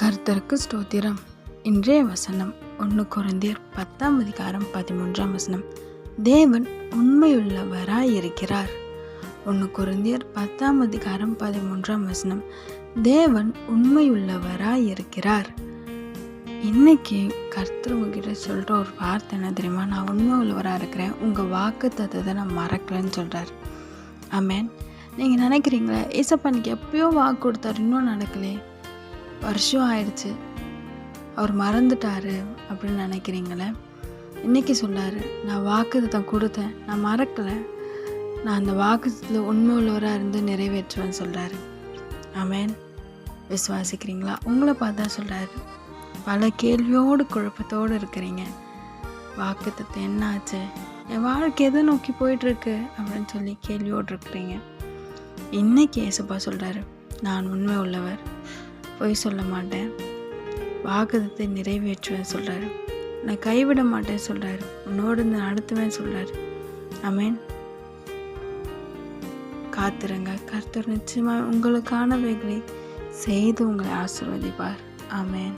கர்த்தருக்கு ஸ்தோத்திரம். இன்றைய வசனம் 1 கொரிந்தியர் 10:13. தேவன் உண்மையுள்ளவராயிருக்கிறார். 1 கொரிந்தியர் 10:13. தேவன் உண்மையுள்ளவராயிருக்கிறார். இன்னைக்கு கர்த்தர் உங்ககிட்ட சொல்கிற ஒரு வார்த்தை என்ன தெரியுமா? நான் உண்மை உள்ளவராக இருக்கிறேன், உங்கள் வாக்கு தத்தத்தை நான் மறக்கலைன்னு சொல்கிறார். ஆமேன். நீங்கள் நினைக்கிறீங்களா, ஏசப்பா எனக்கு எப்பயோ வாக்கு கொடுத்தாரு, இன்னும் நடக்கலையே, வருஷம் ஆயிடுச்சு, அவர் மறந்துட்டாரு அப்படின்னு நினைக்கிறீங்களே. இன்றைக்கி சொல்லார், நான் வாக்குத்தத்தம் கொடுத்தேன், நான் மறக்கலை, நான் அந்த வாக்குத்தத்தில் உண்மை உள்ளவராக இருந்து நிறைவேற்றுவேன்னு சொல்கிறாரு. ஆமேன். விசுவாசிக்கிறீங்களா? உங்களை பார்த்தா சொல்கிறாரு. பல கேள்வியோடு குழப்பத்தோடு இருக்கிறீங்க. வாக்குத்தத்தை என்ன ஆச்சு, என் வாழ்க்கை எதை நோக்கி போயிட்டுருக்கு அப்படின்னு சொல்லி கேள்வியோடு இருக்கிறீங்க. இன்னைக்கு ஏசப்பா சொல்கிறாரு, நான் உண்மை உள்ளவர், பொய் சொல்ல மாட்டேன், வாக்குத்தத்தை நிறைவேற்றுவேன் சொல்கிறாரு. நான் கைவிட மாட்டேன் சொல்கிறாரு. உன்னோடு நடத்துவேன் சொல்கிறாரு. ஆமேன். காத்திருங்க, கர்த்தர் நிச்சயமாக உங்களுக்கானவைகளை செய்து உங்களை ஆசீர்வதிப்பார். ஆமேன்.